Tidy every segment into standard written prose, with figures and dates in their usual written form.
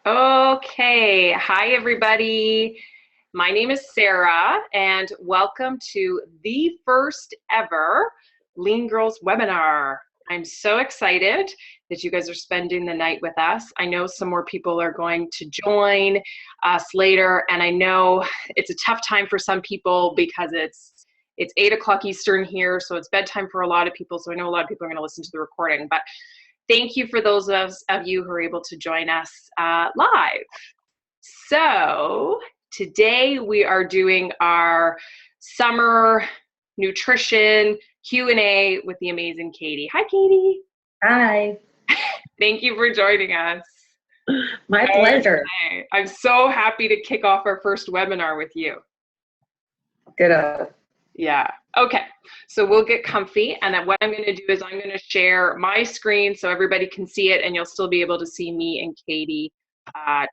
Okay, hi everybody. My name is Sarah, and welcome to the first ever Lean Girls webinar. I'm so excited that you guys are spending the night with us. I know some more people are going to join us later, and I know it's a tough time for some people because it's 8 o'clock Eastern here, so it's bedtime for a lot of people. So I know a lot of people are going to listen to the recording, but thank you for those of you who are able to join us live. So today we are doing our summer nutrition Q&A with the amazing Katie. Hi, Katie. Hi. Thank you for joining us. My pleasure. Okay. I'm so happy to kick off our first webinar with you. Good. Yeah. Okay. So we'll get comfy, and then what I'm going to do is I'm going to share my screen so everybody can see it, and you'll still be able to see me and Katie talk.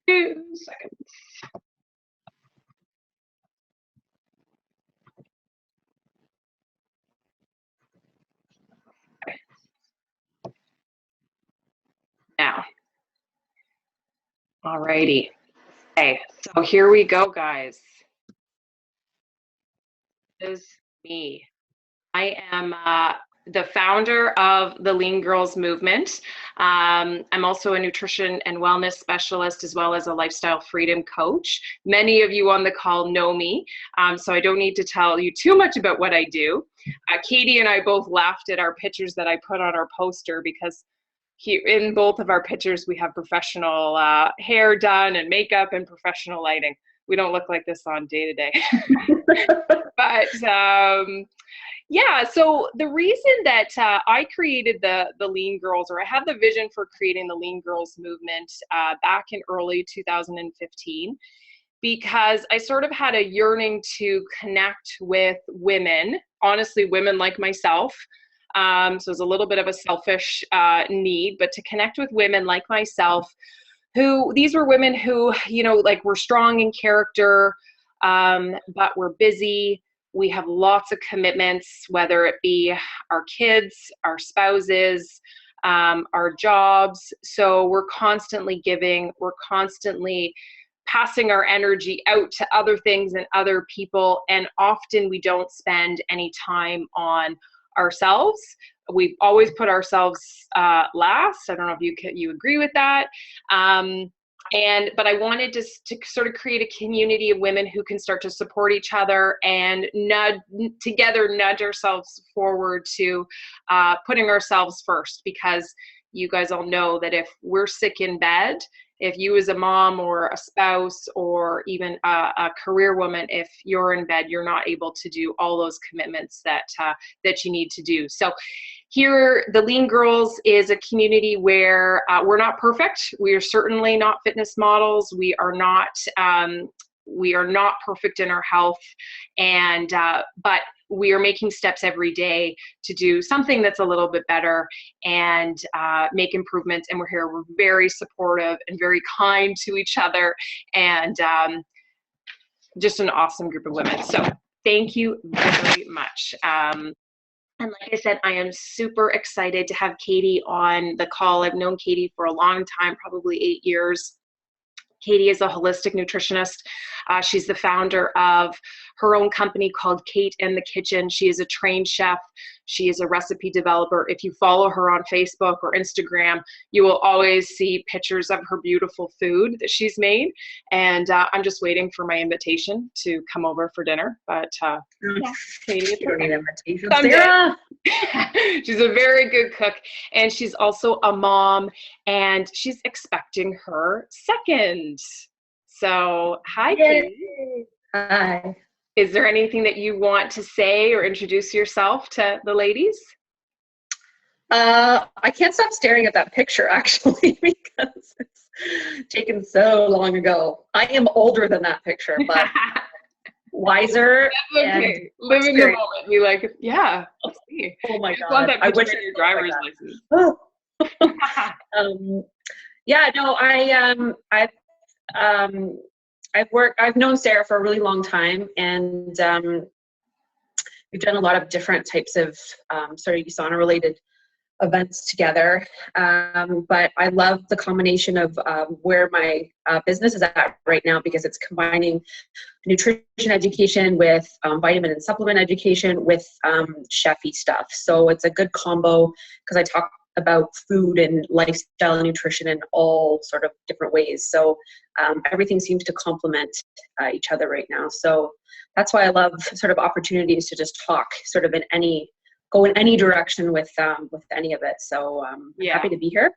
2 seconds. Now, alrighty. Okay, so here we go, guys. This is me. I am the founder of the Lean Girls movement. I'm also a nutrition and wellness specialist as well as a lifestyle freedom coach. Many of you on the call know me, so I don't need to tell you too much about what I do. Katie and I both laughed at our pictures that I put on our poster because in both of our pictures we have professional hair done and makeup and professional lighting. We don't look like this on day to day. But yeah, so the reason that I created the Lean Girls, or I had the vision for creating the Lean Girls movement back in early 2015, because I sort of had a yearning to connect with women, honestly, women like myself. So it's a little bit of a selfish need, but to connect with women like myself, these were women who, like were strong in character, but we're busy. We have lots of commitments, whether it be our kids, our spouses, our jobs. So we're constantly giving, we're constantly passing our energy out to other things and other people. And often we don't spend any time on ourselves. We've always put ourselves last. I don't know if you agree with that. But I wanted to sort of create a community of women who can start to support each other and nudge ourselves forward to putting ourselves first, because you guys all know that if we're sick in bed, if you as a mom or a spouse or even a career woman, if you're in bed, you're not able to do all those commitments that you need to do. So here, the Lean Girls is a community where we're not perfect. We are certainly not fitness models. We are not perfect in our health, and but we are making steps every day to do something that's a little bit better and make improvements. And we're here. We're very supportive and very kind to each other, and just an awesome group of women. So thank you very much. And like I said, I am super excited to have Katie on the call. I've known Katie for a long time, probably 8 years. Katie is a holistic nutritionist. She's the founder of her own company called Kate in the Kitchen. She is a trained chef. She is a recipe developer. If you follow her on Facebook or Instagram, you will always see pictures of her beautiful food that she's made. And I'm just waiting for my invitation to come over for dinner. But yeah, Katie, it's okay. Invitation, Sarah. She's a very good cook, and she's also a mom, and she's expecting her second. So hi, Katie. Hi. Is there anything that you want to say or introduce yourself to the ladies? I can't stop staring at that picture, actually, because it's taken so long ago. I am older than that picture, but wiser. That's okay. Live in the moment. Be like, yeah. Let's see. Oh my God. Want that I wish your driver's license. Yeah. No. I've known Sarah for a really long time, and we've done a lot of different types of sort of sauna related events together. But I love the combination of where my business is at right now, because it's combining nutrition education with vitamin and supplement education with chefy stuff. So it's a good combo, because I talk about food and lifestyle and nutrition in all sort of different ways. So everything seems to complement each other right now. So that's why I love sort of opportunities to just talk sort of go in any direction with any of it. So happy to be here.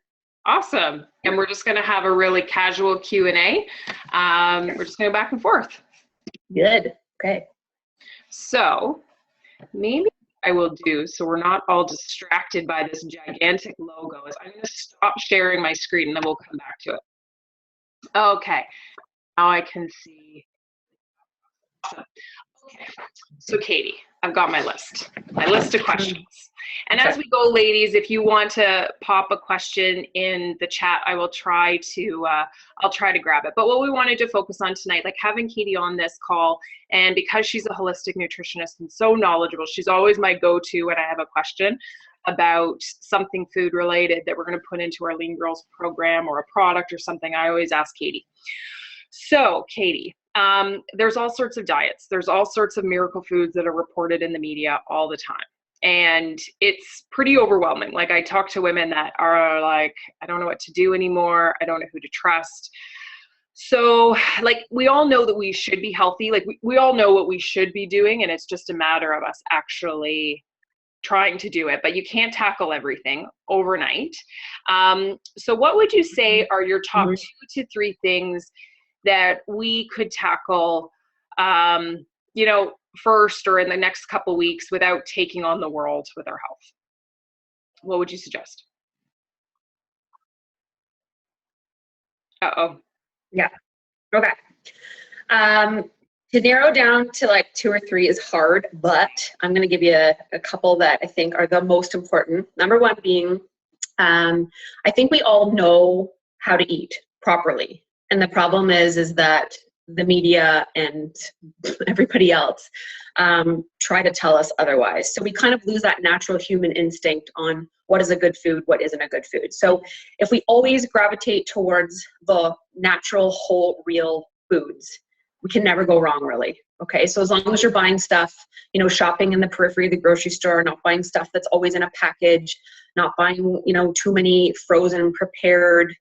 Awesome. And we're just going to have a really casual Q&A. We're just going to go back and forth. Good. Okay. So maybe I will do, so we're not all distracted by this gigantic logo, is I'm going to stop sharing my screen and then we'll come back to it. Okay. Now I can see. Awesome. Okay. So Katie, I've got my list of questions. And as we go, ladies, if you want to pop a question in the chat, I will try to, I'll try to grab it. But what we wanted to focus on tonight, like having Katie on this call, and because she's a holistic nutritionist and so knowledgeable, she's always my go-to when I have a question about something food related that we're going to put into our Lean Girls program, or a product or something. I always ask Katie. So Katie, there's all sorts of diets. There's all sorts of miracle foods that are reported in the media all the time. And it's pretty overwhelming. Like, I talk to women that are like, I don't know what to do anymore. I don't know who to trust. So like, we all know that we should be healthy. Like we all know what we should be doing. And it's just a matter of us actually trying to do it, but you can't tackle everything overnight. So what would you say are your top 2 to 3 things that we could tackle, first or in the next couple weeks without taking on the world with our health? What would you suggest? Uh-oh. Yeah. Okay. To narrow down to like 2 or 3 is hard, but I'm going to give you a couple that I think are the most important. Number 1 being, I think we all know how to eat properly. And the problem is that the media and everybody else try to tell us otherwise. So we kind of lose that natural human instinct on what is a good food, what isn't a good food. So if we always gravitate towards the natural, whole, real foods, we can never go wrong, really. Okay, so as long as you're buying stuff, shopping in the periphery of the grocery store, not buying stuff that's always in a package, not buying, too many frozen, prepared,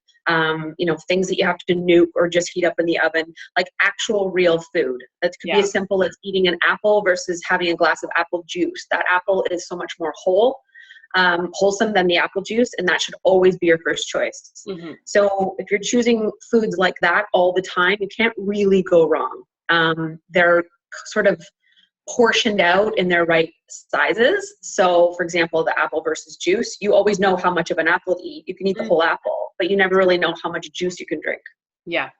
things that you have to nuke or just heat up in the oven, like actual real food. That could be as simple as eating an apple versus having a glass of apple juice. That apple is so much more wholesome than the apple juice, and that should always be your first choice. Mm-hmm. So if you're choosing foods like that all the time, you can't really go wrong. They're sort of portioned out in their right sizes. So for example, the apple versus juice, you always know how much of an apple to eat. You can eat the whole apple, but you never really know how much juice you can drink. Yeah.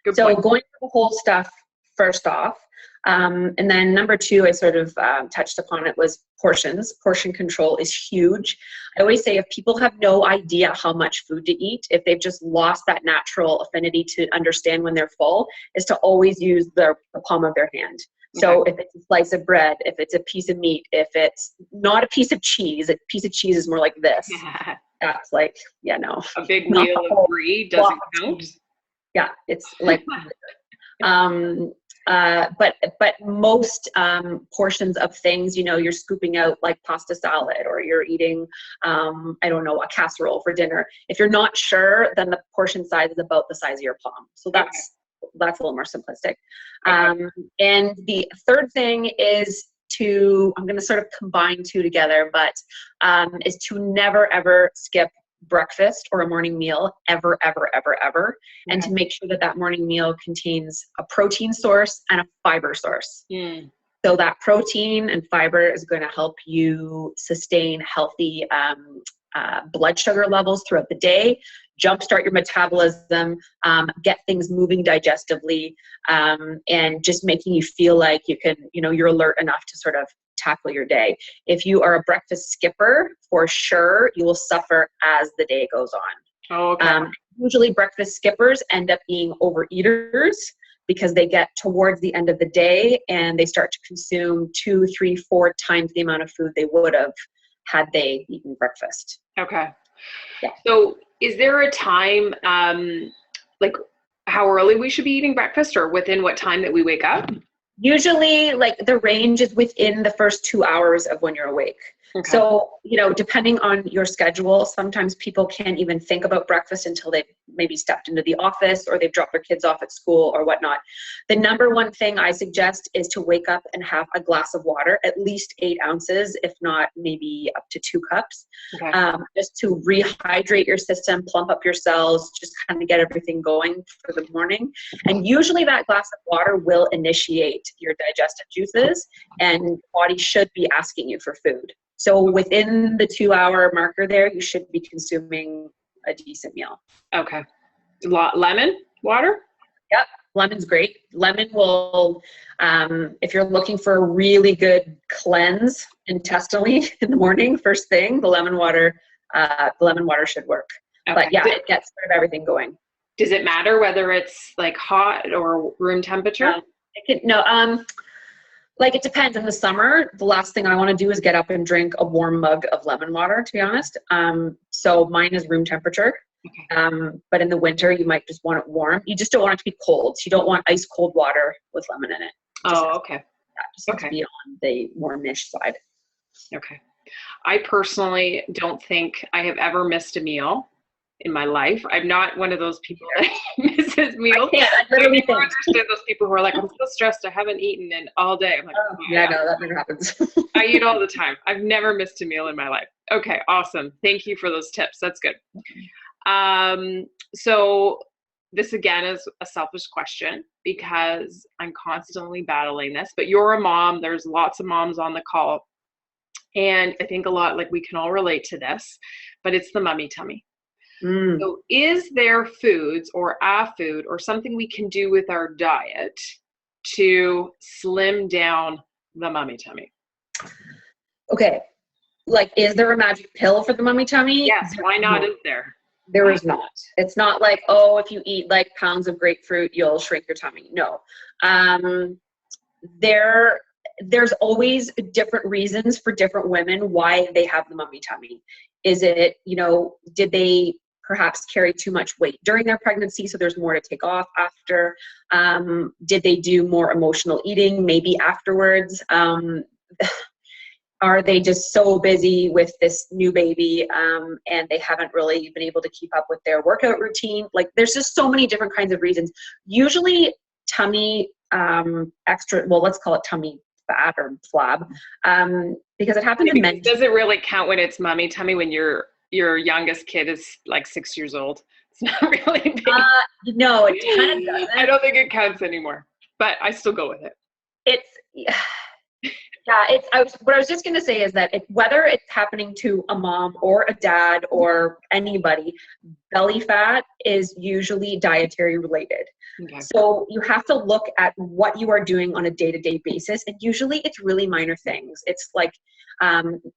Good point. Going for the whole stuff first off. And then number 2, I sort of touched upon it, was portions. Portion control is huge. I always say if people have no idea how much food to eat, if they've just lost that natural affinity to understand when they're full, is to always use the palm of their hand. So if it's a slice of bread, if it's a piece of meat, if it's not a piece of cheese is more like this. Yeah. That's like, no. A big wheel of brie doesn't count. Yeah, it's like, but most portions of things, you're scooping out like pasta salad, or you're eating, a casserole for dinner. If you're not sure, then the portion size is about the size of your palm. So that's a little more simplistic. And the third thing is I'm going to sort of combine 2 together, but is to never, ever skip breakfast or a morning meal, ever, ever, ever, ever. Yeah. And to make sure that morning meal contains a protein source and a fiber source. Mm. So that protein and fiber is going to help you sustain healthy blood sugar levels throughout the day, jumpstart your metabolism, get things moving digestively, and just making you feel like you can, you're alert enough to sort of tackle your day. If you are a breakfast skipper, for sure, you will suffer as the day goes on. Oh, okay. Usually breakfast skippers end up being overeaters because they get towards the end of the day and they start to consume 2, 3, 4 times the amount of food they would have had they eaten breakfast. Okay. Yeah. So is there a time, like how early we should be eating breakfast, or within what time that we wake up? Usually, like, the range is within the first 2 hours of when you're awake. Okay. So, depending on your schedule, sometimes people can't even think about breakfast until they've maybe stepped into the office or they've dropped their kids off at school or whatnot. The number one thing I suggest is to wake up and have a glass of water, at least 8 ounces, if not maybe up to 2 cups, Okay. just to rehydrate your system, plump up your cells, just kind of get everything going for the morning. And usually that glass of water will initiate your digestive juices, and body should be asking you for food. So within the 2-hour marker there, you should be consuming a decent meal. Okay. Lemon water? Yep. Lemon's great. Lemon will, if you're looking for a really good cleanse intestinally in the morning, first thing, the lemon water should work. Okay. But yeah, it gets sort of everything going. Does it matter whether it's like hot or room temperature? Like, it depends. In the summer, the last thing I want to do is get up and drink a warm mug of lemon water, to be honest. So mine is room temperature. Okay. But in the winter, you might just want it warm. You just don't want it to be cold. So you don't want ice cold water with lemon in it. Okay. Just has to be on the warmish side. Okay. I personally don't think I have ever missed a meal in my life. I'm not one of those people that misses meals. I literally understand those people who are like, I'm so stressed, I haven't eaten in all day. I'm like, no, that never happens. I eat all the time. I've never missed a meal in my life. Okay, awesome. Thank you for those tips. That's good. So this again is a selfish question because I'm constantly battling this, but you're a mom. There's lots of moms on the call. And I think a lot, like, we can all relate to this, but it's the mummy tummy. So is there foods or a food or something we can do with our diet to slim down the mummy tummy? Okay. Like, is there a magic pill for the mummy tummy? Yes. Why not is there? There is not. It's not like, oh, if you eat like pounds of grapefruit, you'll shrink your tummy. No. There's always different reasons for different women why they have the mummy tummy. Is it, did they perhaps carry too much weight during their pregnancy, so there's more to take off after? Did they do more emotional eating maybe afterwards? Are they just so busy with this new baby and they haven't really been able to keep up with their workout routine? Like, there's just so many different kinds of reasons. Usually tummy let's call it tummy fat or flab, because it happens in men. Does it really count when it's mummy tummy when your youngest kid is like 6 years old? It's not really big. No, it kind of doesn't. I don't think it counts anymore, but I still go with it. What I was just going to say is that whether it's happening to a mom or a dad or anybody, belly fat is usually dietary related. Okay. So you have to look at what you are doing on a day-to-day basis. And usually it's really minor things. It's like,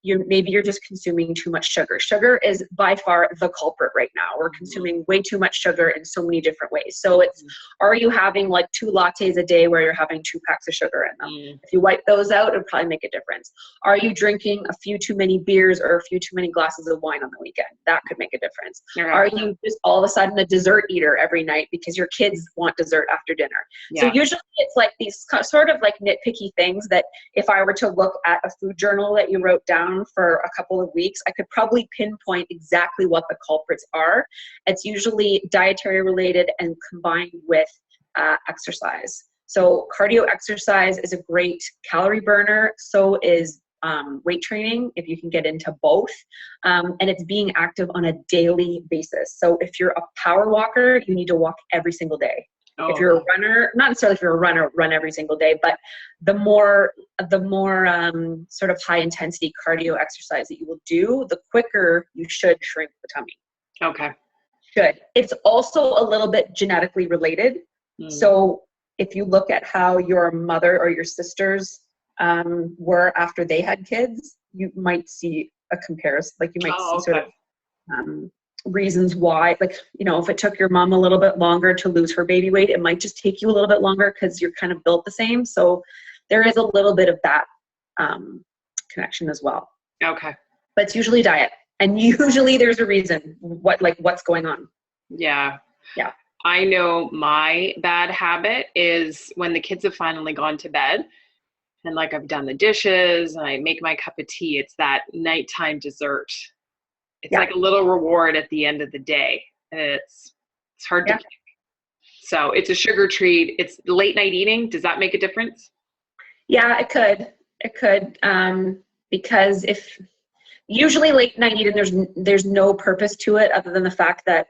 you're just consuming too much sugar. Sugar is by far the culprit right now. We're consuming way too much sugar in so many different ways. So it's, are you having like 2 lattes a day where you're having 2 packs of sugar in them? If you wipe those out, it would probably make a difference. Are you drinking a few too many beers or a few too many glasses of wine on the weekend? That could make a difference. Right. Are you just all of a sudden a dessert eater every night because your kids want dessert after dinner? Yeah. So usually it's like these sort of like nitpicky things that if I were to look at a food journal that you wrote down for a couple of weeks, I could probably pinpoint exactly what the culprits are. It's usually dietary related and combined with exercise. So cardio exercise is a great calorie burner. So is weight training, if you can get into both. And it's being active on a daily basis. So if you're a power walker, you need to walk every single day. If you're a runner, not necessarily if you're a runner, run every single day, but the more sort of high intensity cardio exercise that you will do, the quicker you should shrink the tummy. Okay. Should. It's also a little bit genetically related. So if you look at how your mother or your sisters were after they had kids, you might see a comparison. Like you might see sort of reasons why, like, if it took your mom a little bit longer to lose her baby weight, it might just take you a little bit longer because you're kind of built the same. So there is a little bit of that connection as well. Okay. but it's usually diet. And usually there's a reason what's going on. Yeah. Yeah. I know my bad habit is when the kids have finally gone to bed and like I've done the dishes and I make my cup of tea, it's that nighttime dessert. It's like a little reward at the end of the day. And it's hard to pick. So it's a sugar treat. It's late night eating. Does that make a difference? Yeah, it could. It could. Because if usually late night eating, there's no purpose to it other than the fact that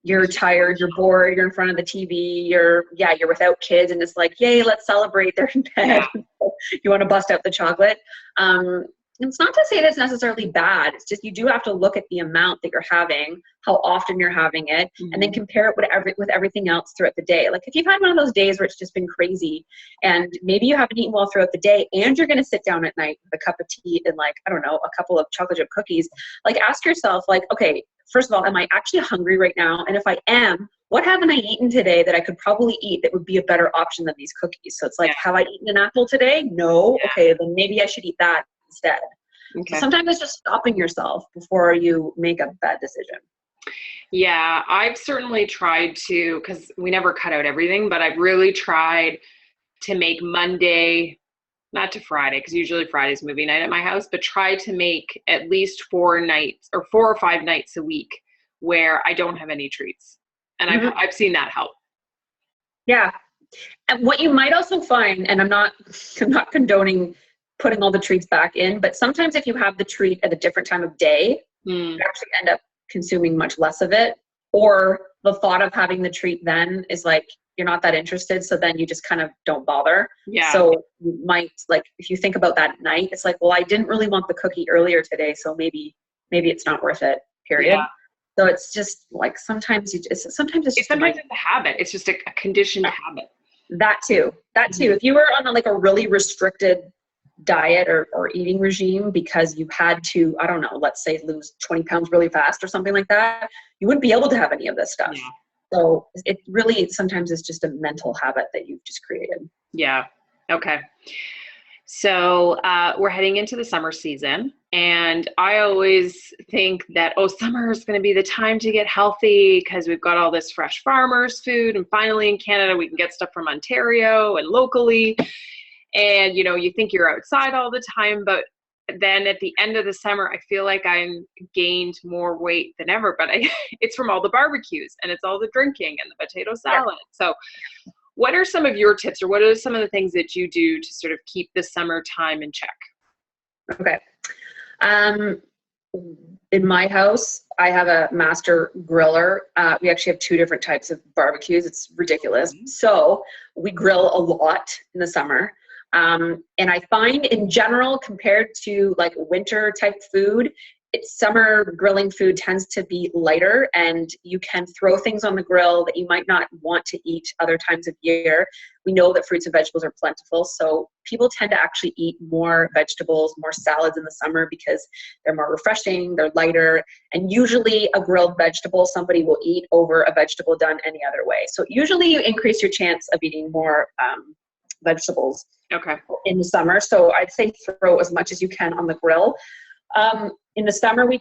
you're tired, you're bored, you're in front of the TV, you're without kids, and it's like, yay, let's celebrate, they're in bed. Yeah. You want to bust out the chocolate. It's not to say that it's necessarily bad. It's just you do have to look at the amount that you're having, how often you're having it, and then compare it with everything else throughout the day. Like if you've had one of those days where it's just been crazy and maybe you haven't eaten well throughout the day and you're going to sit down at night with a cup of tea and like, I don't know, a couple of chocolate chip cookies, like ask yourself like, okay, first of all, am I actually hungry right now? And if I am, what haven't I eaten today that I could probably eat that would be a better option than these cookies? So it's like, have I eaten an apple today? No. Yeah. Okay, then maybe I should eat that instead. Okay. So sometimes it's just stopping yourself before you make a bad decision. Yeah, I've certainly tried to, because we never cut out everything, but I've really tried to make Monday, not to Friday, because usually Friday's movie night at my house, but try to make at least 4 nights or 4 or 5 nights a week where I don't have any treats. And I've seen that help. Yeah. And what you might also find, and I'm not condoning putting all the treats back in, but sometimes if you have the treat at a different time of day, you actually end up consuming much less of it. Or the thought of having the treat then is like, you're not that interested. So then you just kind of don't bother. Yeah. So you might, like, if you think about that at night, it's like, well, I didn't really want the cookie earlier today. So maybe it's not worth it, period. Yeah. So it's just like, sometimes it's a habit. It's just a conditioned habit. That too. If you were on a really restricted diet or eating regime because you had to, I don't know, let's say lose 20 pounds really fast or something like that, you wouldn't be able to have any of this stuff. Yeah. So it really sometimes is just a mental habit that you've just created. Yeah. Okay. So we're heading into the summer season, and I always think that, summer is going to be the time to get healthy because we've got all this fresh farmers food, and finally in Canada we can get stuff from Ontario and locally. And, you think you're outside all the time, but then at the end of the summer, I feel like I'm gained more weight than ever, but it's from all the barbecues and it's all the drinking and the potato salad. Yeah. So what are some of your tips, or what are some of the things that you do to sort of keep the summer time in check? Okay. In my house, I have a master griller. We actually have 2 different types of barbecues. It's ridiculous. Mm-hmm. So we grill a lot in the summer. And I find in general, compared to like winter type food, summer grilling food tends to be lighter, and you can throw things on the grill that you might not want to eat other times of year. We know that fruits and vegetables are plentiful, so people tend to actually eat more vegetables, more salads in the summer because they're more refreshing, they're lighter, and usually a grilled vegetable somebody will eat over a vegetable done any other way. So usually you increase your chance of eating more vegetables in the summer. So I'd say throw as much as you can on the grill. In the summer, we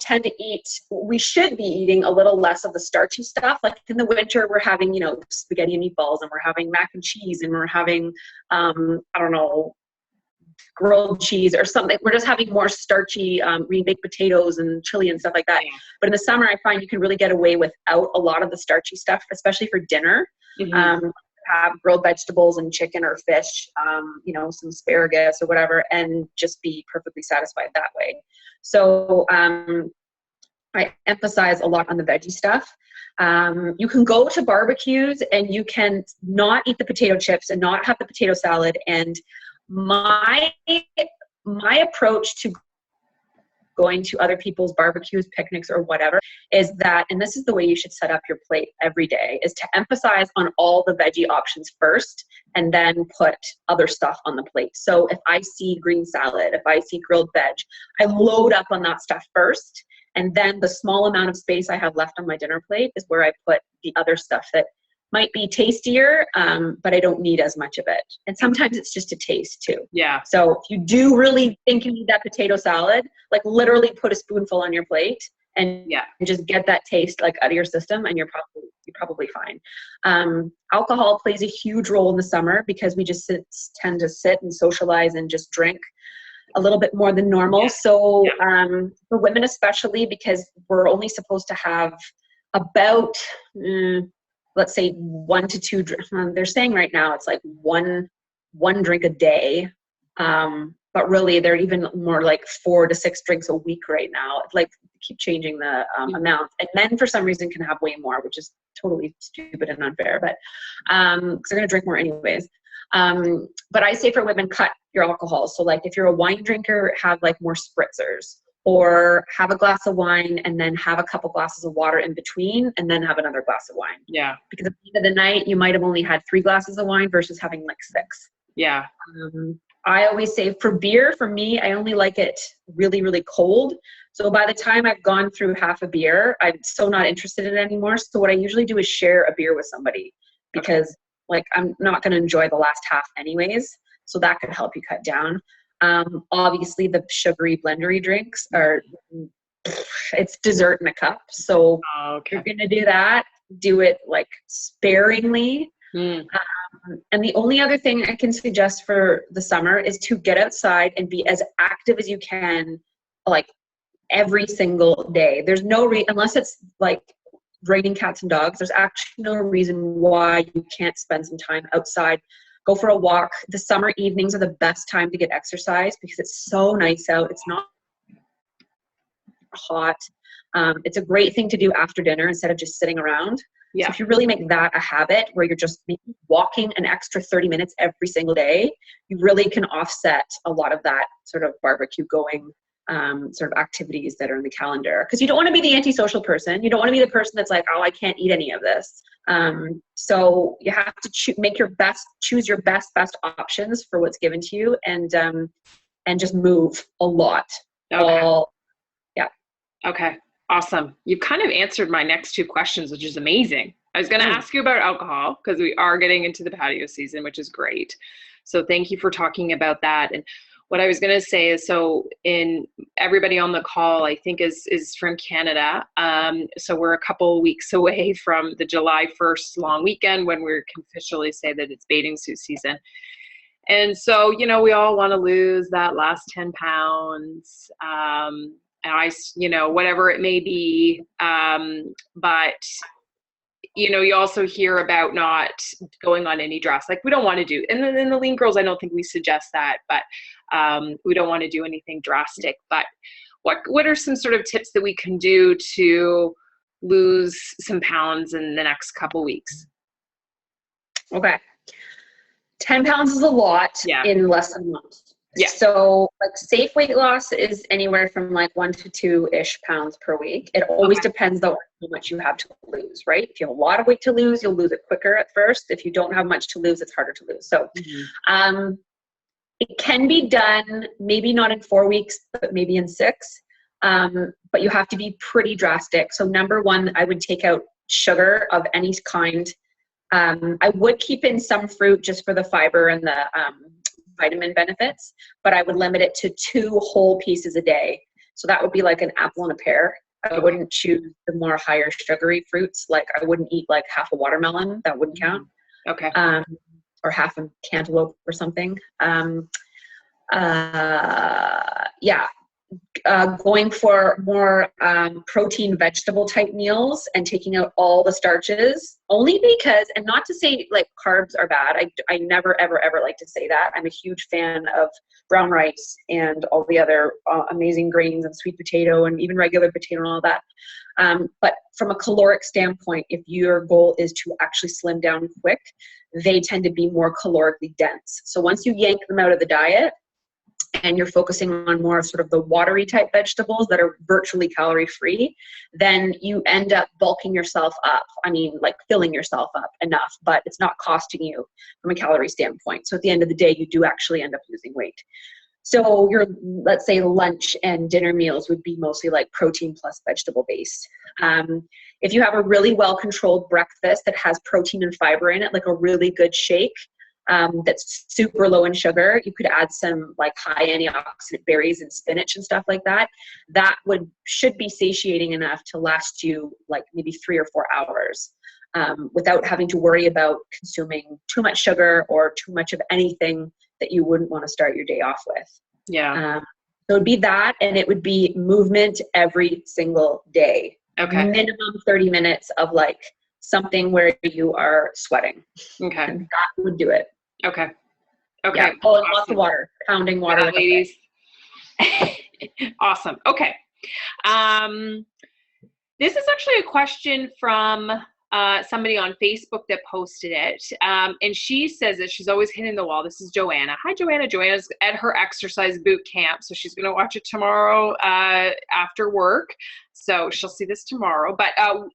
should be eating a little less of the starchy stuff. Like in the winter, we're having, spaghetti and meatballs, and we're having mac and cheese, and we're having, grilled cheese or something. We're just having more starchy baked potatoes and chili and stuff like that. Yeah. But in the summer, I find you can really get away without a lot of the starchy stuff, especially for dinner. Mm-hmm. Have grilled vegetables and chicken or fish, some asparagus or whatever, and just be perfectly satisfied that way. So I emphasize a lot on the veggie stuff. You can go to barbecues and you can not eat the potato chips and not have the potato salad. And my approach to going to other people's barbecues, picnics, or whatever is that, and this is the way you should set up your plate every day, is to emphasize on all the veggie options first and then put other stuff on the plate. So if I see green salad, if I see grilled veg, I load up on that stuff first, and then the small amount of space I have left on my dinner plate is where I put the other stuff that might be tastier, but I don't need as much of it. And sometimes it's just a taste too. Yeah. So if you do really think you need that potato salad, like literally put a spoonful on your plate and just get that taste like out of your system, and you're probably fine. Alcohol plays a huge role in the summer because we just tend to sit and socialize and just drink a little bit more than normal. So for women especially, because we're only supposed to have about let's say 1 to 2 they're saying right now it's like one drink a day, but really they're even more like 4 to 6 drinks a week right now. Like keep changing the amount, and men for some reason can have way more, which is totally stupid and unfair, but because they're going to drink more anyways. But I say for women, cut your alcohol. So like if you're a wine drinker, have like more spritzers, or have a glass of wine and then have a couple glasses of water in between and then have another glass of wine. Yeah. Because at the end of the night, you might have only had 3 glasses of wine versus having like 6. Yeah. I always say for beer, for me, I only like it really, really cold. So by the time I've gone through half a beer, I'm so not interested in it anymore. So what I usually do is share a beer with somebody, because like I'm not going to enjoy the last half anyways. So that could help you cut down. Obviously the sugary blendery drinks are, it's dessert in a cup. So if you're going to do that, do it like sparingly. And the only other thing I can suggest for the summer is to get outside and be as active as you can, like every single day. There's no unless it's like raining cats and dogs, there's actually no reason why you can't spend some time outside. Go for a walk. The summer evenings are the best time to get exercise because it's so nice out. It's not hot. It's a great thing to do after dinner instead of just sitting around. Yeah. So if you really make that a habit where you're just walking an extra 30 minutes every single day, you really can offset a lot of that sort of barbecue going sort of activities that are in the calendar. Because you don't want to be the antisocial person. You don't want to be the person that's like, oh, I can't eat any of this. So you have to choose your best options for what's given to you, and just move a lot. Okay. Okay. Awesome. You've kind of answered my next 2 questions, which is amazing. I was going to ask you about alcohol because we are getting into the patio season, which is great. So thank you for talking about that. And what I was going to say is, so everybody on the call, I think is from Canada. So we're a couple weeks away from the July 1st long weekend when we can officially say that it's bathing suit season. And so, we all want to lose that last 10 pounds. And whatever it may be. But, you also hear about not going on any dress. Like we don't want to do, and then in the Lean Girls, I don't think we suggest that, but we don't want to do anything drastic. But what are some sort of tips that we can do to lose some pounds in the next couple weeks? Okay. 10 pounds is a lot in less than a month. Yeah. So like safe weight loss is anywhere from like 1 to 2-ish pounds per week. It always depends though on how much you have to lose, right? If you have a lot of weight to lose, you'll lose it quicker at first. If you don't have much to lose, it's harder to lose. So it can be done, maybe not in 4 weeks, but maybe in 6. But you have to be pretty drastic. So number 1, I would take out sugar of any kind. I would keep in some fruit just for the fiber and the vitamin benefits, but I would limit it to 2 whole pieces a day. So that would be like an apple and a pear. I wouldn't choose the more higher sugary fruits. Like I wouldn't eat like half a watermelon. That wouldn't count. Okay. Or half a cantaloupe or something. Going for more protein vegetable type meals and taking out all the starches, only because, and not to say like carbs are bad. I never ever like to say that. I'm a huge fan of brown rice and all the other amazing grains and sweet potato and even regular potato and all that. But from a caloric standpoint, if your goal is to actually slim down quick, they tend to be more calorically dense. So once you yank them out of the diet, and you're focusing on more of sort of the watery type vegetables that are virtually calorie free, then you end up bulking yourself up. I mean, like filling yourself up enough, but it's not costing you from a calorie standpoint. So at the end of the day, you do actually end up losing weight. So your, let's say, lunch and dinner meals would be mostly like protein plus vegetable based. If you have a really well-controlled breakfast that has protein and fiber in it, like a really good shake, that's super low in sugar, you could add some like high antioxidant berries and spinach and stuff like that. That should be satiating enough to last you like maybe 3 or 4 hours, without having to worry about consuming too much sugar or too much of anything that you wouldn't want to start your day off with. Yeah. So it would be that, and it would be movement every single day. Okay. Minimum 30 minutes of like something where you are sweating. Okay. And that would do it. Okay. Okay. Yeah. Oh, and lots of water, pounding water. Yeah, like ladies. Awesome. Okay. This is actually a question from somebody on Facebook that posted it. And she says that she's always hitting the wall. This is Joanna. Hi, Joanna. Joanna's at her exercise boot camp. So she's going to watch it tomorrow after work. So she'll see this tomorrow. But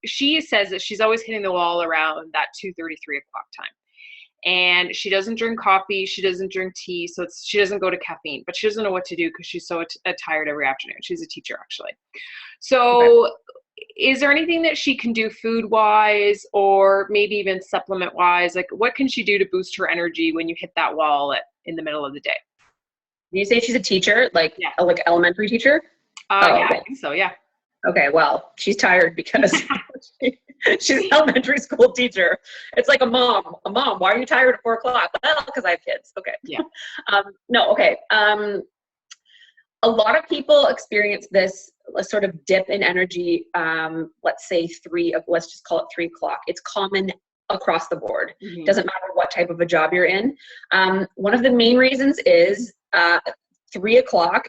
she says that she's always hitting the wall around that 2:30, 3 o'clock time. And she doesn't drink coffee. She doesn't drink tea. So she doesn't go to caffeine. But she doesn't know what to do because she's so tired every afternoon. She's a teacher, actually. So is there anything that she can do food-wise or maybe even supplement-wise? Like, what can she do to boost her energy when you hit that wall in the middle of the day? You say she's a teacher, like like elementary teacher? Yeah, okay. I think so, yeah. Okay, well, she's tired because she's an elementary school teacher. It's like a mom, why are you tired at 4 o'clock? Well, because I have kids. Okay. Yeah. No, okay. A lot of people experience this sort of dip in energy, let's say let's just call it 3 o'clock. It's common across the board. Mm-hmm. Doesn't matter what type of a job you're in. One of the main reasons is 3 o'clock,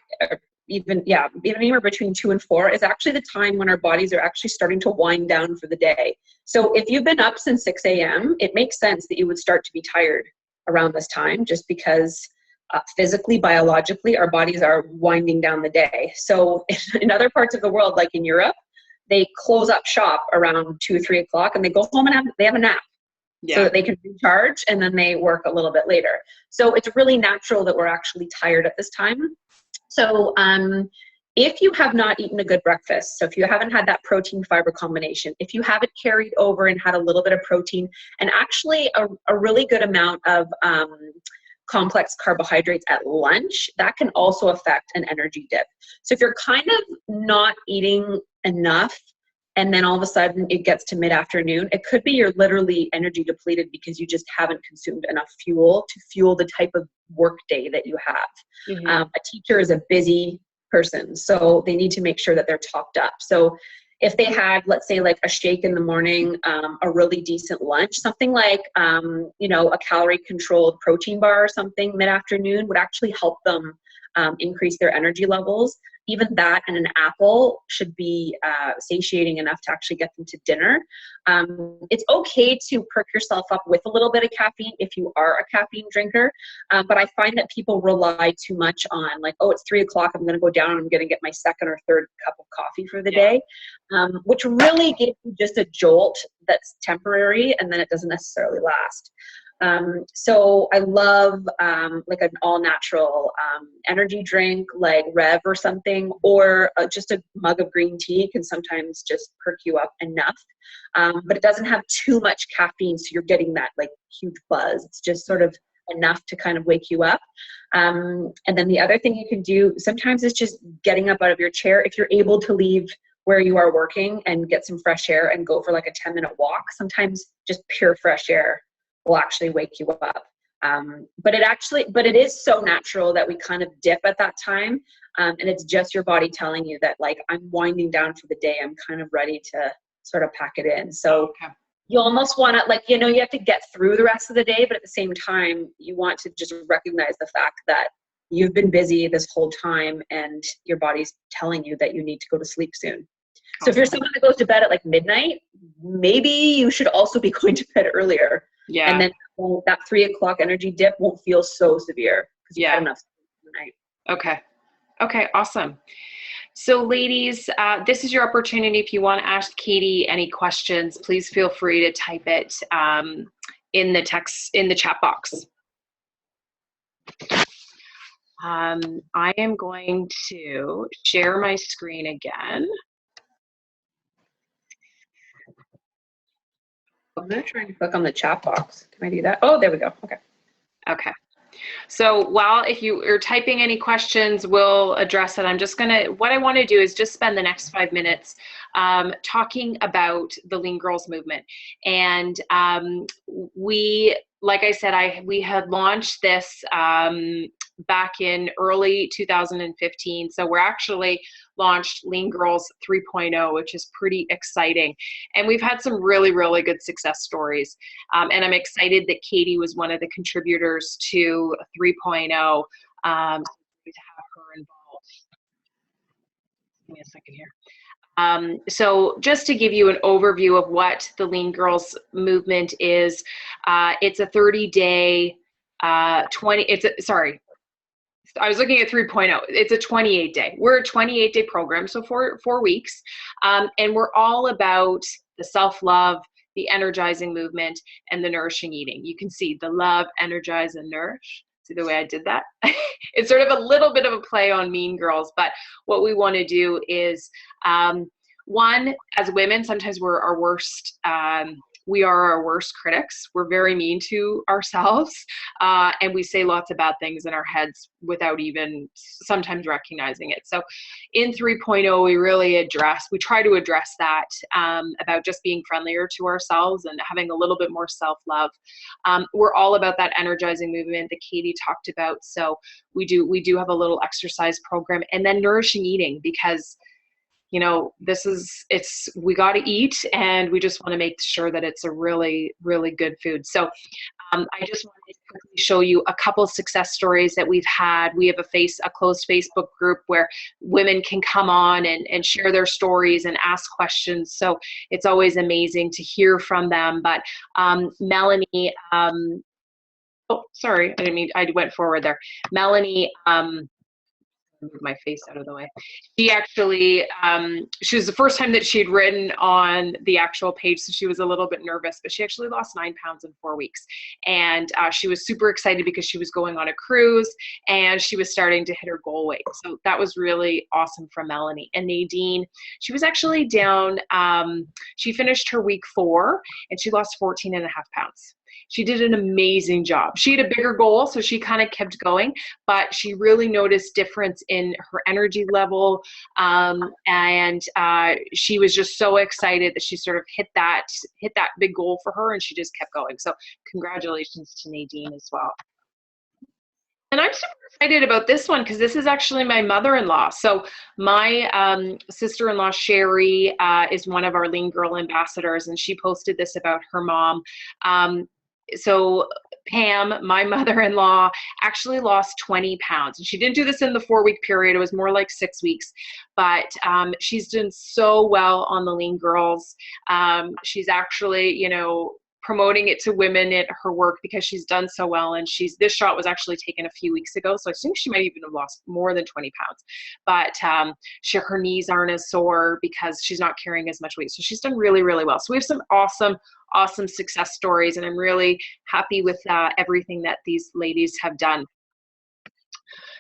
even anywhere between 2 and 4 is actually the time when our bodies are actually starting to wind down for the day. So if you've been up since 6 a.m., it makes sense that you would start to be tired around this time, just because physically, biologically, our bodies are winding down the day. So in other parts of the world, like in Europe, they close up shop around 2 or 3 o'clock and they go home and they have a nap. So that they can recharge, and then they work a little bit later. So it's really natural that we're actually tired at this time. So if you have not eaten a good breakfast, so if you haven't had that protein fiber combination, if you haven't carried over and had a little bit of protein and actually a really good amount of complex carbohydrates at lunch, that can also affect an energy dip. So if you're kind of not eating enough and then all of a sudden it gets to mid-afternoon, it could be you're literally energy depleted because you just haven't consumed enough fuel to fuel the type of work day that you have. Mm-hmm. A teacher is a busy person, so they need to make sure that they're topped up. So if they had, let's say, like a shake in the morning, a really decent lunch, something like, a calorie-controlled protein bar or something mid-afternoon would actually help them increase their energy levels. Even that and an apple should be satiating enough to actually get them to dinner. It's okay to perk yourself up with a little bit of caffeine if you are a caffeine drinker. But I find that people rely too much on like, oh, it's 3 o'clock, I'm going to go down and I'm going to get my second or third cup of coffee for the day, which really gives you just a jolt that's temporary and then it doesn't necessarily last. So I love like an all natural energy drink like Rev or something, or just a mug of green tea can sometimes just perk you up enough. But it doesn't have too much caffeine, so you're getting that like huge buzz. It's just sort of enough to kind of wake you up. And then the other thing you can do sometimes is just getting up out of your chair. If you're able to leave where you are working and get some fresh air and go for like a 10-minute walk, sometimes just pure fresh air will actually wake you up. But it is so natural that we kind of dip at that time. And it's just your body telling you that like, I'm winding down for the day. I'm kind of ready to sort of pack it in. So you almost want to like, you have to get through the rest of the day, but at the same time, you want to just recognize the fact that you've been busy this whole time and your body's telling you that you need to go to sleep soon. So if you're someone that goes to bed at like midnight, maybe you should also be going to bed earlier. Yeah. And then that 3 o'clock energy dip won't feel so severe because you had enough sleep tonight. Okay. Awesome. So ladies, this is your opportunity. If you want to ask Katie any questions, please feel free to type it in the chat box. I am going to share my screen again. I'm going to try and click on the chat box. Can I do that? Oh, there we go. Okay. Okay. So while if you are typing any questions, we'll address it. I'm just going to, what I want to do is just spend the next 5 minutes talking about the Lean Girls movement. And we, like I said, we had launched this back in early 2015. So we're actually launched Lean Girls 3.0, which is pretty exciting. And we've had some really, really good success stories. And I'm excited that Katie was one of the contributors to 3.0 to have her involved. Give me a second here. So just to give you an overview of what the Lean Girls movement is, it's a 30-day, I was looking at 3.0. It's a 28-day. We're a 28-day program, so 4 weeks. And we're all about the self-love, the energizing movement, and the nourishing eating. You can see the love, energize, and nourish. See the way I did that? It's sort of a little bit of a play on Mean Girls, but what we want to do is, one, as women, sometimes we're our worst, we are our worst critics. We're very mean to ourselves, and we say lots of bad things in our heads without even sometimes recognizing it. So in 3.0, we try to address that about just being friendlier to ourselves and having a little bit more self-love. We're all about that energizing movement that Katie talked about. So we do have a little exercise program, and then nourishing eating, because you know, we got to eat, and we just want to make sure that it's a really, really good food. So I just wanted to quickly show you a couple of success stories that we've had. We have a closed Facebook group where women can come on and share their stories and ask questions. So it's always amazing to hear from them. But Melanie, oh, sorry, I went forward there. Melanie, move my face out of the way. She actually, she was the first time that she'd written on the actual page, so she was a little bit nervous, but she actually lost 9 pounds in 4 weeks. And she was super excited because she was going on a cruise and she was starting to hit her goal weight. So that was really awesome from Melanie. And Nadine, she was actually down, she finished her week 4 and she lost 14.5 pounds. She did an amazing job. She had a bigger goal, so she kind of kept going, but she really noticed difference in her energy level, and she was just so excited that she sort of hit that big goal for her, and she just kept going. So congratulations to Nadine as well. And I'm super excited about this one because this is actually my mother-in-law. So my sister-in-law, Sherry, is one of our Lean Girl ambassadors, and she posted this about her mom. So Pam, my mother-in-law, actually lost 20 pounds. And she didn't do this in the 4-week period. It was more like 6 weeks. But she's done so well on the Lean Girls. She's actually, you know, promoting it to women at her work because she's done so well. And this shot was actually taken a few weeks ago. So I think she might even have lost more than 20 pounds. But her knees aren't as sore because she's not carrying as much weight. So she's done really, really well. So we have some awesome success stories, and I'm really happy with everything that these ladies have done.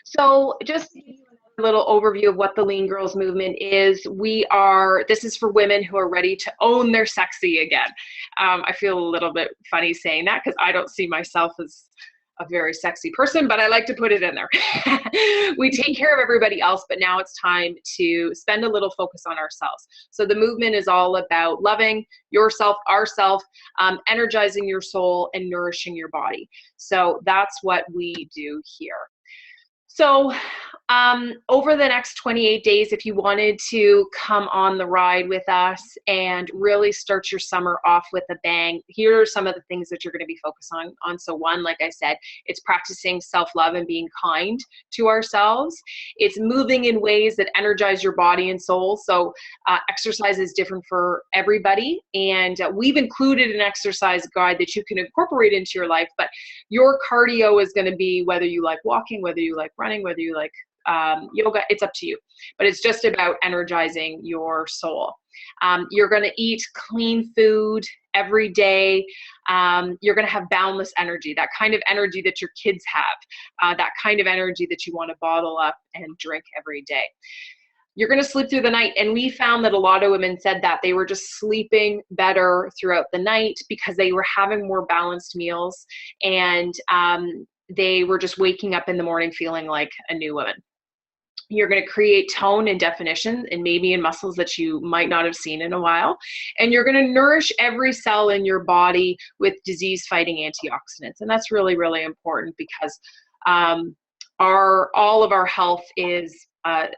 So just a little overview of what the Lean Girls movement is. This is for women who are ready to own their sexy again. I feel a little bit funny saying that because I don't see myself as a very sexy person, but I like to put it in there. We take care of everybody else, but now it's time to spend a little focus on ourselves. So the movement is all about loving yourself, ourself, energizing your soul, and nourishing your body. So that's what we do here. So over the next 28 days, if you wanted to come on the ride with us and really start your summer off with a bang, here are some of the things that you're going to be focused on. So one, like I said, it's practicing self-love and being kind to ourselves. It's moving in ways that energize your body and soul. So exercise is different for everybody. And we've included an exercise guide that you can incorporate into your life, but your cardio is going to be whether you like walking, whether you like running, whether you like yoga, it's up to you. But it's just about energizing your soul. You're going to eat clean food every day. You're going to have boundless energy, that kind of energy that your kids have, that kind of energy that you want to bottle up and drink every day. You're going to sleep through the night. And we found that a lot of women said that they were just sleeping better throughout the night because they were having more balanced meals, and they were just waking up in the morning feeling like a new woman. You're going to create tone and definition and maybe in muscles that you might not have seen in a while. And you're going to nourish every cell in your body with disease-fighting antioxidants. And that's really, really important because all of our health is at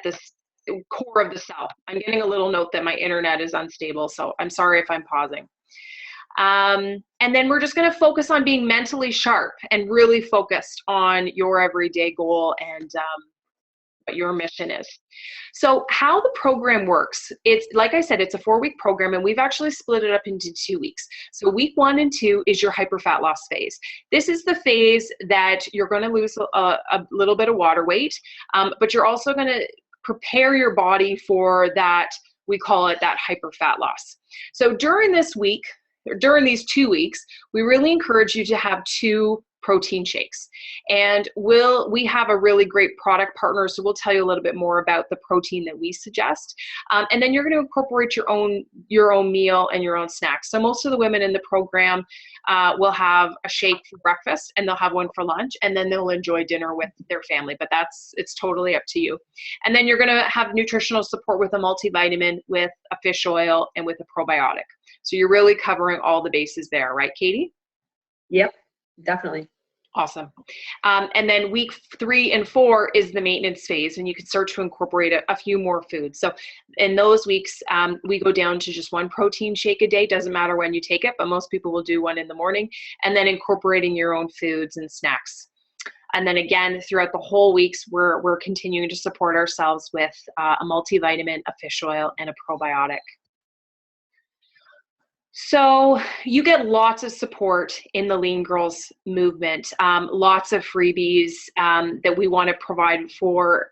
the core of the cell. I'm getting a little note that my internet is unstable, so I'm sorry if I'm pausing. And then we're just going to focus on being mentally sharp and really focused on your everyday goal and what your mission is. So how the program works, it's like I said, it's a 4-week program, and we've actually split it up into 2 weeks. So week 1 and 2 is your hyperfat loss phase. This is the phase that you're going to lose a little bit of water weight, but you're also going to prepare your body for that, we call it that hyperfat loss. So during this week, or during these 2 weeks, we really encourage you to have 2 protein shakes. And we have a really great product partner, so we'll tell you a little bit more about the protein that we suggest. And then you're going to incorporate your own meal and your own snacks. So most of the women in the program will have a shake for breakfast, and they'll have one for lunch, and then they'll enjoy dinner with their family. But it's totally up to you. And then you're going to have nutritional support with a multivitamin, with a fish oil, and with a probiotic. So you're really covering all the bases there, right, Katie? Yep, definitely. Awesome. And then week 3 and 4 is the maintenance phase, and you can start to incorporate a few more foods. So in those weeks, we go down to just 1 protein shake a day. Doesn't matter when you take it, but most people will do 1 in the morning, and then incorporating your own foods and snacks. And then again, throughout the whole weeks, we're continuing to support ourselves with a multivitamin, a fish oil, and a probiotic. So you get lots of support in the Lean Girls movement, lots of freebies that we want to provide for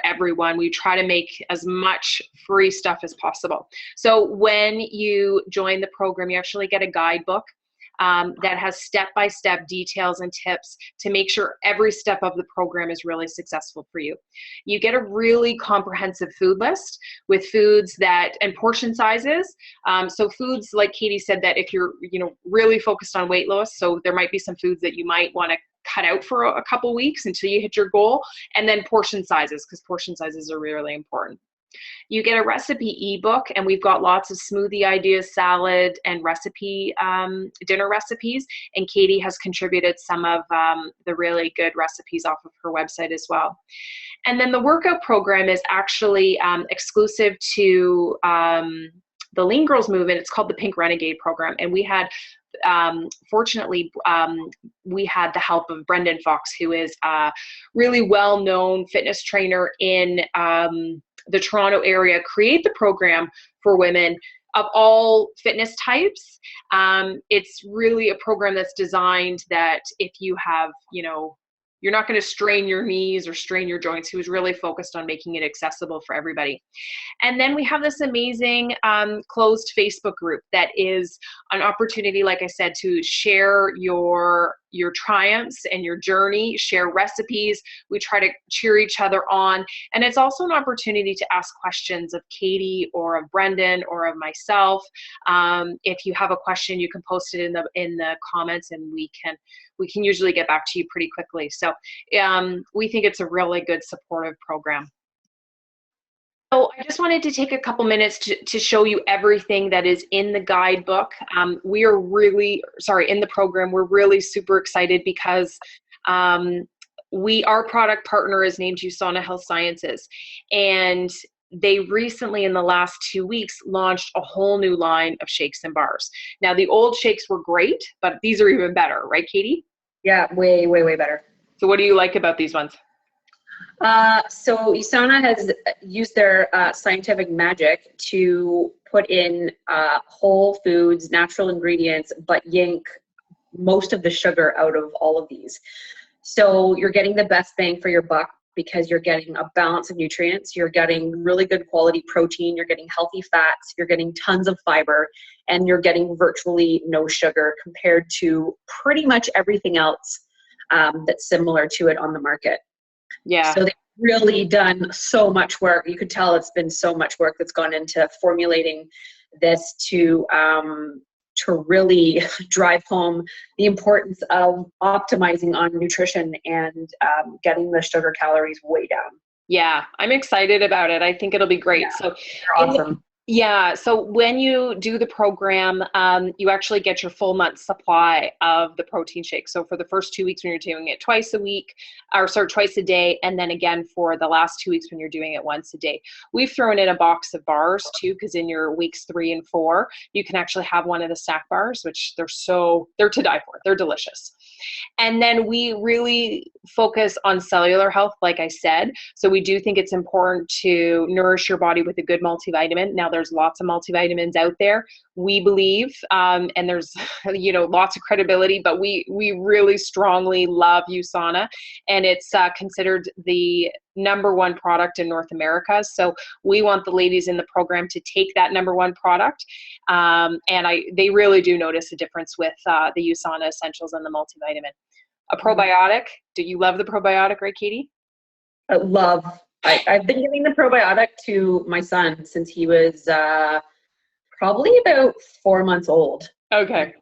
everyone. We try to make as much free stuff as possible. So when you join the program, you actually get a guidebook that has step-by-step details and tips to make sure every step of the program is really successful for you. You get a really comprehensive food list with foods and portion sizes. So foods, like Katie said, that if you're really focused on weight loss, so there might be some foods that you might want to cut out for a couple weeks until you hit your goal, and then portion sizes, because portion sizes are really important. You get a recipe ebook, and we've got lots of smoothie ideas, salad, and recipe dinner recipes. And Katie has contributed some of the really good recipes off of her website as well. And then the workout program is actually exclusive to the Lean Girls movement. It's called the Pink Renegade program, and we had fortunately, we had the help of Brendan Fox, who is a really well-known fitness trainer in the Toronto area, create the program for women of all fitness types. It's really a program that's designed that if you have, you're not going to strain your knees or strain your joints. He was really focused on making it accessible for everybody. And then we have this amazing closed Facebook group that is an opportunity, like I said, to share your triumphs and your journey, share recipes. We try to cheer each other on. And it's also an opportunity to ask questions of Katie or of Brendan or of myself. If you have a question, you can post it in the comments, and we can usually get back to you pretty quickly. So we think it's a really good supportive program. So I just wanted to take a couple minutes to show you everything that is in the guidebook. In the program, we're really super excited because our product partner is named USANA Health Sciences. And they recently, in the last 2 weeks, launched a whole new line of shakes and bars. Now, the old shakes were great, but these are even better, right, Katie? Yeah, way, way, way better. So what do you like about these ones? So USANA has used their scientific magic to put in whole foods, natural ingredients, but yank most of the sugar out of all of these. So you're getting the best bang for your buck because you're getting a balance of nutrients, you're getting really good quality protein, you're getting healthy fats, you're getting tons of fiber, and you're getting virtually no sugar compared to pretty much everything else that's similar to it on the market. Yeah. So they've really done so much work. You could tell it's been so much work that's gone into formulating this to really drive home the importance of optimizing on nutrition and getting the sugar calories way down. Yeah, I'm excited about it. I think it'll be great. Yeah, So they're awesome. Yeah, so when you do the program, you actually get your full month supply of the protein shake. So for the first 2 weeks when you're doing it twice a day, and then again for the last 2 weeks when you're doing it once a day. We've thrown in a box of bars too, because in your weeks 3 and 4, you can actually have one of the snack bars, which they're to die for. They're delicious. And then we really focus on cellular health, like I said. So we do think it's important to nourish your body with a good multivitamin. Now, there's lots of multivitamins out there, we believe, and there's lots of credibility, but we really strongly love USANA, and it's considered the #1 product in North America. So we want the ladies in the program to take that #1 product, and they really do notice a difference with the USANA Essentials and the multivitamin. A probiotic. Do you love the probiotic, right, Katie? I love. I've been giving the probiotic to my son since he was probably about 4 months old. Okay.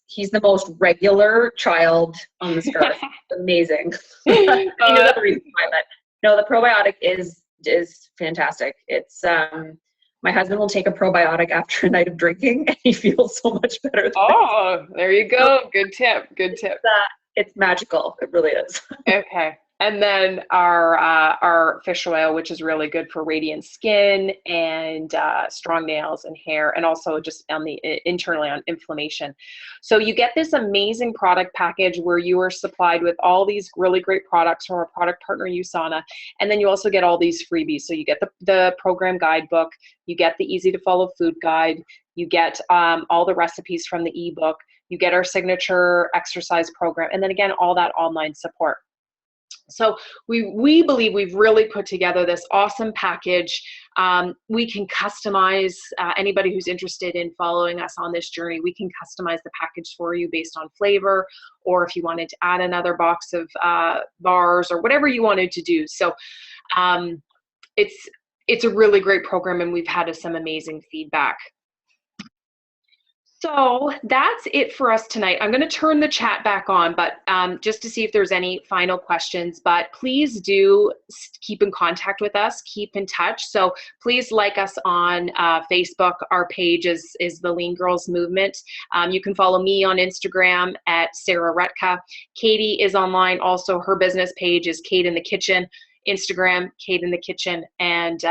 He's the most regular child on this earth. Amazing. That's the reason why. But no, the probiotic is fantastic. It's my husband will take a probiotic after a night of drinking, and he feels so much better. There you go. Good tip. It's magical. It really is. Okay. And then our fish oil, which is really good for radiant skin and strong nails and hair, and also just internally on inflammation. So you get this amazing product package where you are supplied with all these really great products from our product partner USANA, and then you also get all these freebies. So you get the program guidebook, you get the easy to follow food guide, you get all the recipes from the ebook, you get our signature exercise program, and then again all that online support. So we believe we've really put together this awesome package. We can customize, anybody who's interested in following us on this journey, we can customize the package for you based on flavor, or if you wanted to add another box of bars or whatever you wanted to do. So it's a really great program, and we've had some amazing feedback. So that's it for us tonight. I'm going to turn the chat back on, but just to see if there's any final questions. But please do keep in contact with us, keep in touch. So please like us on Facebook. Our page is the Lean Girls Movement. You can follow me on Instagram at Sarah Retka. Katie is online. Also, her business page is Kate in the Kitchen. Instagram, Kate in the Kitchen, and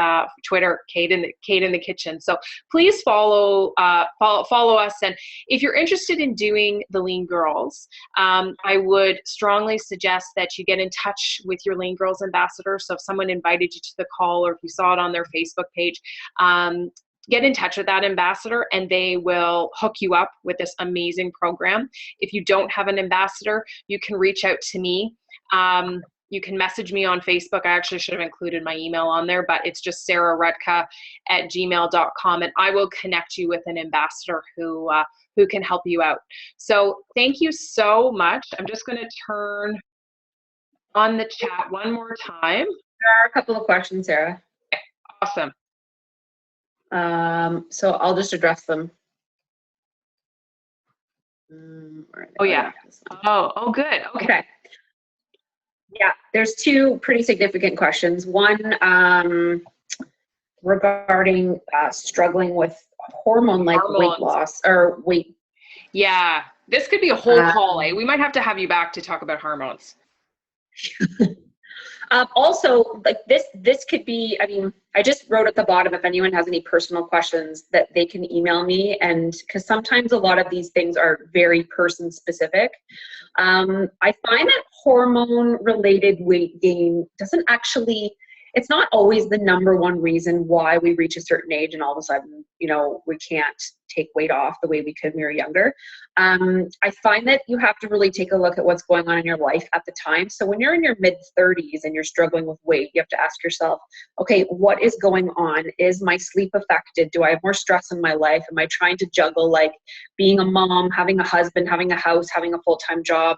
Twitter, Kate in the Kitchen. So please follow us. And if you're interested in doing the Lean Girls, I would strongly suggest that you get in touch with your Lean Girls ambassador. So if someone invited you to the call, or if you saw it on their Facebook page, get in touch with that ambassador, and they will hook you up with this amazing program. If you don't have an ambassador, you can reach out to me. You can message me on Facebook. I actually should have included my email on there, but it's just sarahretka@gmail.com, and I will connect you with an ambassador who can help you out. So thank you so much. I'm just going to turn on the chat one more time. There are a couple of questions, Sarah. Okay, awesome. So I'll just address them. Oh yeah. Oh good. Okay. Yeah, there's two pretty significant questions. One regarding struggling with hormone-like weight loss or weight. Yeah, this could be a whole call. We might have to have you back to talk about hormones. Also, like this could be, I mean, I just wrote at the bottom, if anyone has any personal questions, that they can email me, and because sometimes a lot of these things are very person specific. I find that hormone related weight gain it's not always the #1 reason why we reach a certain age and all of a sudden, we can't take weight off the way we could when we were younger. I find that you have to really take a look at what's going on in your life at the time. So when you're in your mid-30s and you're struggling with weight, you have to ask yourself, okay, what is going on? Is my sleep affected? Do I have more stress in my life? Am I trying to juggle like being a mom, having a husband, having a house, having a full-time job?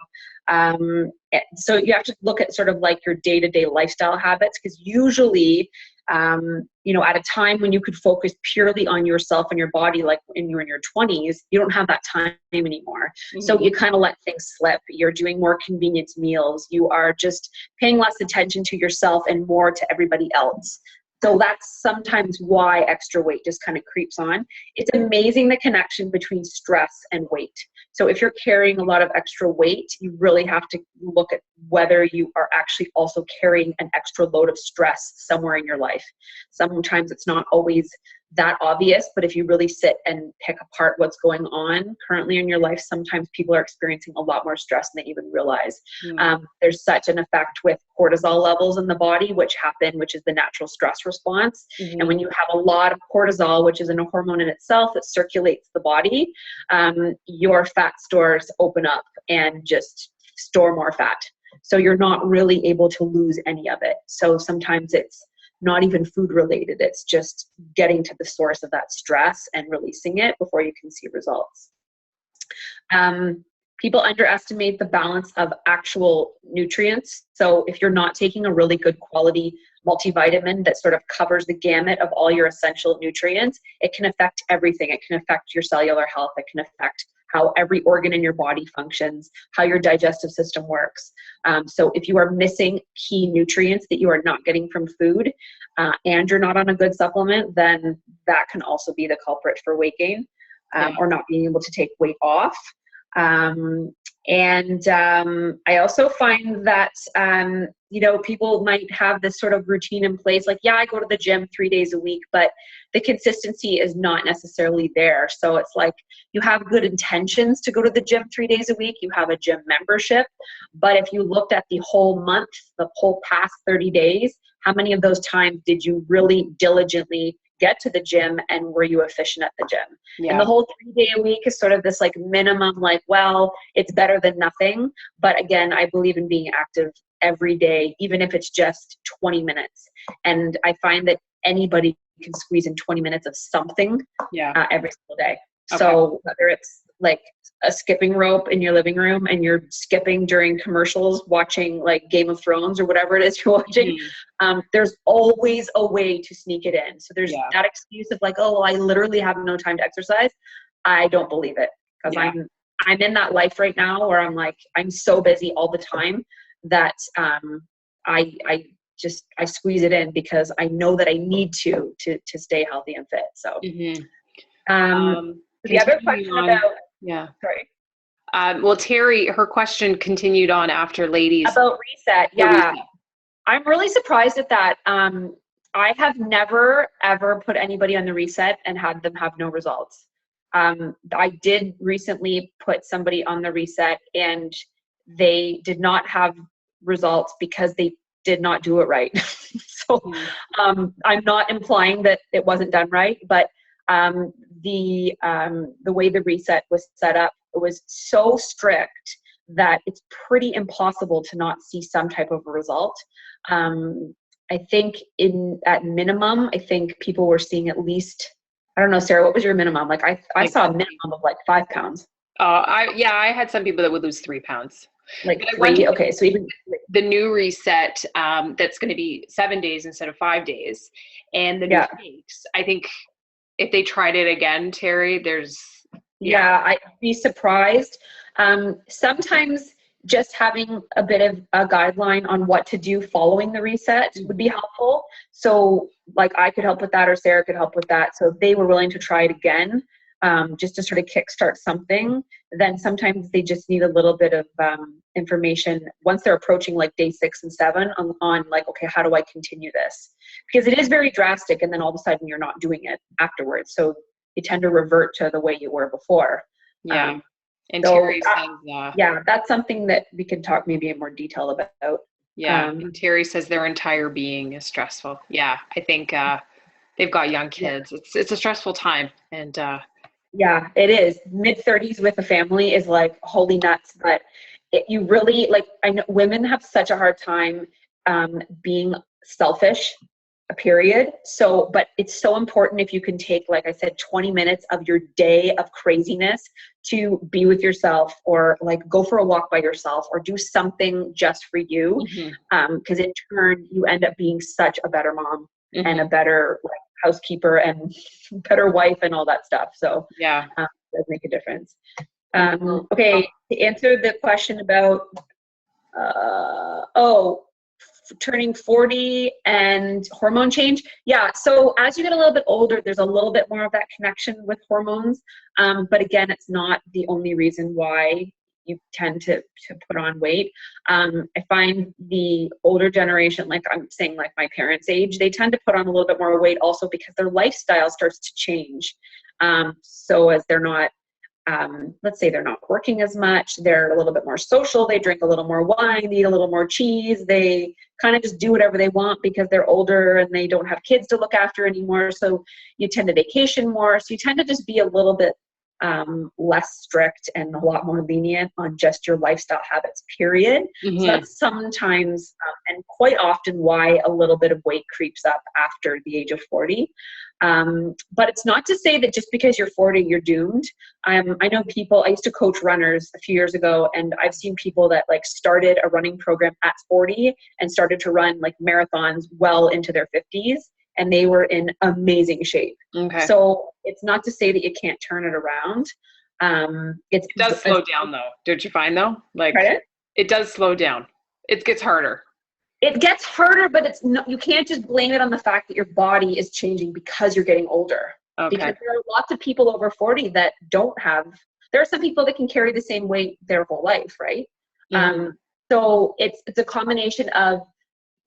So you have to look at sort of like your day-to-day lifestyle habits, because usually, at a time when you could focus purely on yourself and your body, like when you're in your 20s, you don't have that time anymore. Mm-hmm. So you kind of let things slip. You're doing more convenience meals. You are just paying less attention to yourself and more to everybody else. So that's sometimes why extra weight just kind of creeps on. It's amazing the connection between stress and weight. So if you're carrying a lot of extra weight, you really have to look at whether you are actually also carrying an extra load of stress somewhere in your life. Sometimes it's not always that obvious, but if you really sit and pick apart what's going on currently in your life, sometimes people are experiencing a lot more stress than they even realize. There's such an effect with cortisol levels in the body, which is the natural stress response. And when you have a lot of cortisol, which is a hormone in itself that circulates the body, your fat stores open up and just store more fat. So you're not really able to lose any of it. So sometimes it's not even food related. It's just getting to the source of that stress and releasing it before you can see results. People underestimate the balance of actual nutrients. So if you're not taking a really good quality multivitamin that sort of covers the gamut of all your essential nutrients, it can affect everything. It can affect your cellular health. It can affect how every organ in your body functions, how your digestive system works. So if you are missing key nutrients that you are not getting from food, and you're not on a good supplement, then that can also be the culprit for weight gain, or not being able to take weight off. I also find that, people might have this sort of routine in place, like, I go to the gym 3 days a week, but the consistency is not necessarily there. So it's like you have good intentions to go to the gym 3 days a week. You have a gym membership, but if you looked at the whole month, the whole past 30 days, how many of those times did you really diligently get to the gym, and were you efficient at the gym? And the whole 3 day a week is sort of this like minimum, like, well, it's better than nothing. But again, I believe in being active every day, even if it's just 20 minutes. And I find that anybody can squeeze in 20 minutes of something every single day. Okay. So whether it's like a skipping rope in your living room and you're skipping during commercials, watching like Game of Thrones or whatever it is you're watching, there's always a way to sneak it in. So there's that excuse of like, oh, well, I literally have no time to exercise. I don't believe it, because I'm in that life right now where I'm like, I'm so busy all the time that I squeeze it in because I know that I need to stay healthy and fit. So the other question about sorry. Well, Terry, her question continued on after ladies. About reset. Yeah. Reset. I'm really surprised at that. I have never, ever put anybody on the reset and had them have no results. I did recently put somebody on the reset and they did not have results because they did not do it right. So I'm not implying that it wasn't done right, but the way the reset was set up, it was so strict that it's pretty impossible to not see some type of a result. I think at minimum, I think people were seeing at least, I don't know, Sarah, what was your minimum? Like I saw a minimum of like 5 pounds. I had some people that would lose 3 pounds. Like 3, okay, so even the new reset, that's going to be 7 days instead of 5 days, and the new shakes. I think if they tried it again, Terry, I'd be surprised. Sometimes just having a bit of a guideline on what to do following the reset would be helpful. So like I could help with that, or Sarah could help with that. So if they were willing to try it again, just to sort of kickstart something, then sometimes they just need a little bit of information once they're approaching like day 6 and 7 on like, okay, how do I continue this? Because it is very drastic, and then all of a sudden you're not doing it afterwards. So you tend to revert to the way you were before. And Terry says, that's something that we can talk maybe in more detail about. And Terry says their entire being is stressful. I think they've got young kids. It's a stressful time, and Yeah, it is. Mid-30s with a family is like holy nuts, but you really like, I know women have such a hard time being selfish, a period. So, but it's so important if you can take, like I said, 20 minutes of your day of craziness to be with yourself, or like go for a walk by yourself, or do something just for you. Because in turn, you end up being such a better mom and a better like housekeeper and better wife and all that stuff. So Yeah. it does make a difference. Okay, to answer the question about turning 40 and hormone change. Yeah, so as you get a little bit older, there's a little bit more of that connection with hormones. But again, it's not the only reason why you tend to put on weight. I find the older generation, like I'm saying, like my parents' age, they tend to put on a little bit more weight also because their lifestyle starts to change. So as they're not, let's say they're not working as much, they're a little bit more social, they drink a little more wine, they eat a little more cheese, they kind of just do whatever they want because they're older and they don't have kids to look after anymore. So you tend to vacation more. So you tend to just be a little bit less strict and a lot more lenient on just your lifestyle habits, period. So that's sometimes and quite often why a little bit of weight creeps up after the age of 40. But it's not to say that just because you're 40, you're doomed. I know people, I used to coach runners a few years ago, and I've seen people that like started a running program at 40 and started to run like marathons well into their 50s. And they were in amazing shape. Okay. So it's not to say that you can't turn it around. It does slow down though. Don't you find though? Like it does slow down. It gets harder. It gets harder, but it's no, you can't just blame it on the fact that your body is changing because you're getting older. Okay. Because there are lots of people over 40 that don't have, there are some people that can carry the same weight their whole life, right? So it's a combination of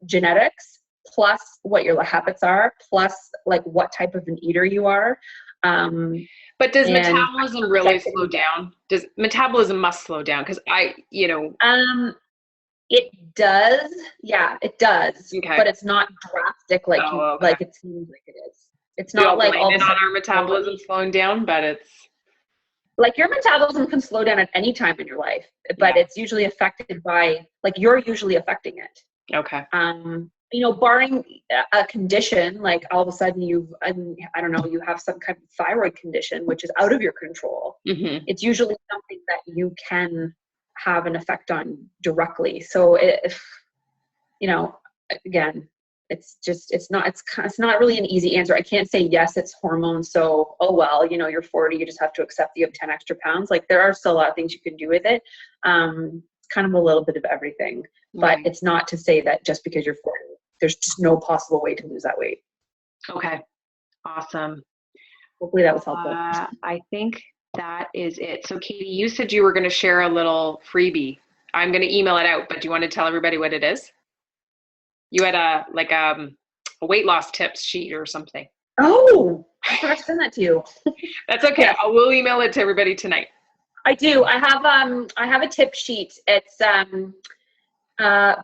genetics, plus what your habits are, plus like what type of an eater you are. But does metabolism really slow down? Does metabolism must slow down? Because it does. Yeah, it does. Okay. But it's not drastic like like it seems like it is. It's not like all of a sudden on our metabolism slowing down, but it's like your metabolism can slow down at any time in your life, but it's usually affected by like you're usually affecting it. Okay. Barring a condition, like all of a sudden I don't know, you have some kind of thyroid condition, which is out of your control. It's usually something that you can have an effect on directly. So again, it's not really an easy answer. I can't say, yes, it's hormones. So, you're 40, you just have to accept you have 10 extra pounds. Like there are still a lot of things you can do with it. It's kind of a little bit of everything, but it's not to say that just because you're 40, there's just no possible way to lose that weight. Okay. Awesome. Hopefully that was helpful. I think that is it. So Katie, you said you were going to share a little freebie. I'm going to email it out, but do you want to tell everybody what it is? You had a weight loss tips sheet or something. Oh, I forgot to send that to you. That's okay. Yes. We'll email it to everybody tonight. I do. I have a tip sheet. It's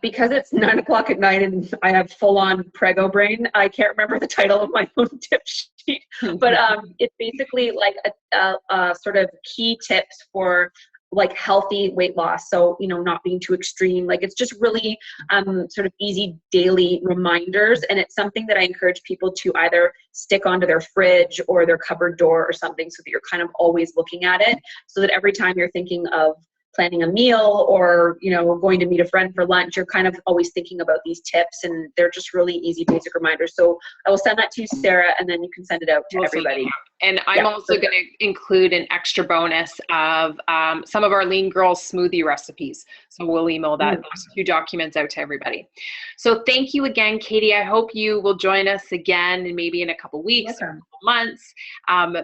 because it's 9:00 at night and I have full on prego brain. I can't remember the title of my own tip sheet, but it's basically like a sort of key tips for like healthy weight loss. So, not being too extreme. Like it's just really sort of easy daily reminders. And it's something that I encourage people to either stick onto their fridge or their cupboard door or something so that you're kind of always looking at it, so that every time you're thinking of planning a meal or, going to meet a friend for lunch, you're kind of always thinking about these tips, and they're just really easy, basic reminders. So I will send that to you, Sarah, and then you can send it out to everybody. And I'm also going to include an extra bonus of some of our Lean Girls smoothie recipes. So we'll email those 2 documents out to everybody. So thank you again, Katie. I hope you will join us again, and maybe in a couple weeks or a couple months,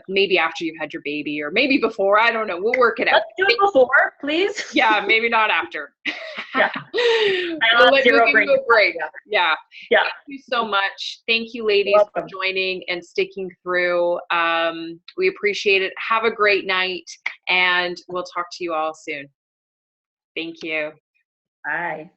maybe after you've had your baby, or maybe before. I don't know. We'll work it out. Let's do it before, please. Yeah, maybe not after. Yeah. We'll let you give you a break. Yeah. Thank you so much. Thank you, ladies, for joining and sticking through. We appreciate it. Have a great night, and we'll talk to you all soon. Thank you. Bye.